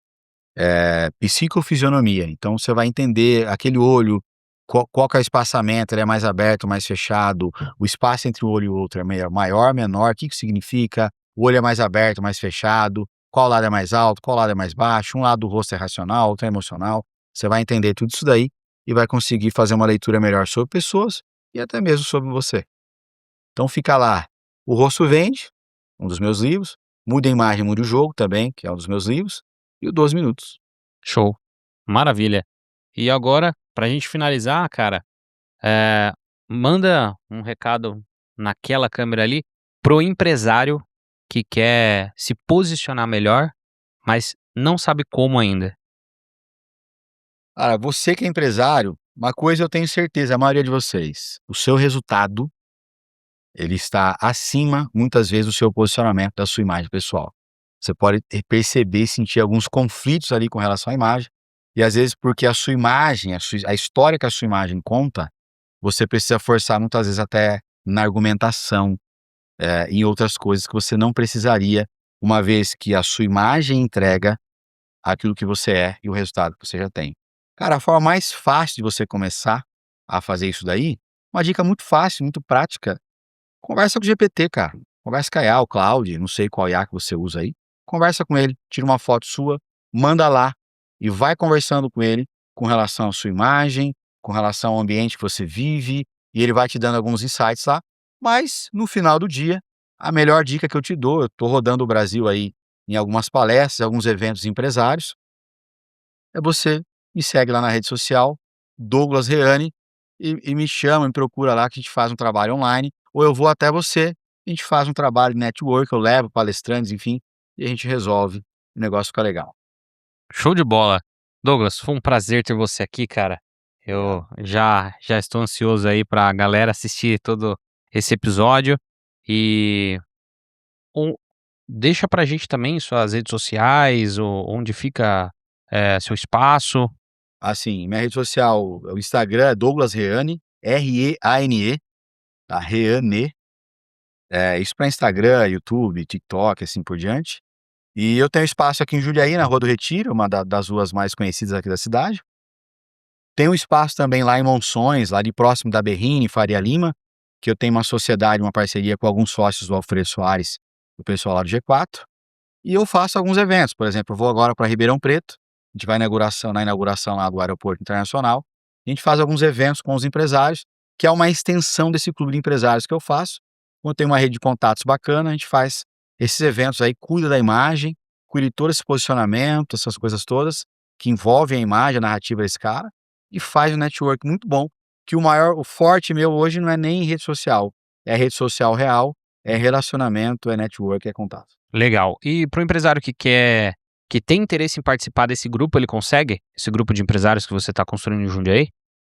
psicofisionomia. Então você vai entender aquele olho, qual que é o espaçamento, ele é mais aberto, mais fechado, o espaço entre um olho e o outro é maior, menor, o que que significa, o olho é mais aberto, mais fechado, qual lado é mais alto, qual lado é mais baixo, um lado do rosto é racional, outro é emocional. Você vai entender tudo isso daí e vai conseguir fazer uma leitura melhor sobre pessoas e até mesmo sobre você. Então fica lá, O Rosto Vende, um dos meus livros, Muda a Imagem, Muda o Jogo também, que é um dos meus livros, e o 12 Minutos. Show, maravilha. E agora, pra gente finalizar, cara, eh, manda um recado naquela câmera ali, pro empresário que quer se posicionar melhor, mas não sabe como ainda. Cara, você que é empresário, uma coisa eu tenho certeza, a maioria de vocês, o seu resultado, ele está acima, muitas vezes, do seu posicionamento, da sua imagem pessoal. Você pode perceber e sentir alguns conflitos ali com relação à imagem, e às vezes porque a sua imagem, a história que a sua imagem conta, você precisa forçar muitas vezes até na argumentação, em outras coisas que você não precisaria, uma vez que a sua imagem entrega aquilo que você é e o resultado que você já tem. Cara, a forma mais fácil de você começar a fazer isso daí, uma dica muito fácil, muito prática, conversa com o GPT, cara. Conversa com a IA, o Claude, não sei qual IA que você usa aí. Conversa com ele, tira uma foto sua, manda lá e vai conversando com ele com relação à sua imagem, com relação ao ambiente que você vive, e ele vai te dando alguns insights lá. Mas no final do dia, a melhor dica que eu te dou, eu estou rodando o Brasil aí em algumas palestras, alguns eventos empresários, é você me segue lá na rede social, Douglas Reane, e me chama, me procura lá que a gente faz um trabalho online, ou eu vou até você, a gente faz um trabalho de network, eu levo palestrantes, enfim, e a gente resolve, o negócio fica legal. Show de bola. Douglas, foi um prazer ter você aqui, cara. Obrigado. Eu já estou ansioso aí pra galera assistir todo esse episódio e o deixa pra gente também suas redes sociais, o onde fica, seu espaço. Assim, minha rede social, o Instagram é Douglas Reane, Reane, tá, Reane, isso para Instagram, YouTube, TikTok, assim por diante. E eu tenho espaço aqui em Jundiaí, na Rua do Retiro, uma das ruas mais conhecidas aqui da cidade. Tem um espaço também lá em Monções, lá de próximo da Berrini, Faria Lima, que eu tenho uma sociedade, uma parceria com alguns sócios do Alfredo Soares, o pessoal lá do G4, e eu faço alguns eventos, por exemplo, eu vou agora para Ribeirão Preto, a gente vai na inauguração lá do aeroporto internacional, a gente faz alguns eventos com os empresários, que é uma extensão desse clube de empresários que eu faço. Como eu tenho uma rede de contatos bacana, a gente faz esses eventos aí, cuida da imagem, cuida de todo esse posicionamento, essas coisas todas, que envolvem a imagem, a narrativa desse cara, e faz um network muito bom, que o forte meu hoje não é nem rede social, é rede social real, é relacionamento, é network, é contato. Legal. E para o empresário que tem interesse em participar desse grupo, ele consegue? Esse grupo de empresários que você está construindo em Jundiaí?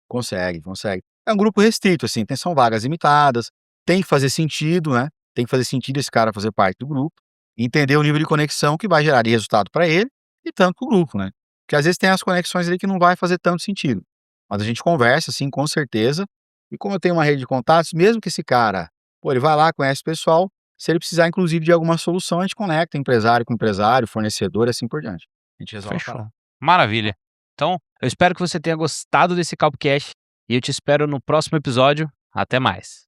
Consegue, consegue. É um grupo restrito, assim, são vagas limitadas, tem que fazer sentido, né, tem que fazer sentido esse cara fazer parte do grupo, entender o nível de conexão que vai gerar de resultado para ele e tanto para o grupo, né. Porque às vezes tem as conexões ali que não vai fazer tanto sentido, mas a gente conversa, assim, com certeza, e como eu tenho uma rede de contatos, mesmo que esse cara, pô, ele vai lá, conhece o pessoal, se ele precisar inclusive de alguma solução, a gente conecta empresário com empresário, fornecedor e assim por diante. A gente resolve a Fechou. parada. Maravilha. Então, eu espero que você tenha gostado desse Calpcast e eu te espero no próximo episódio. Até mais.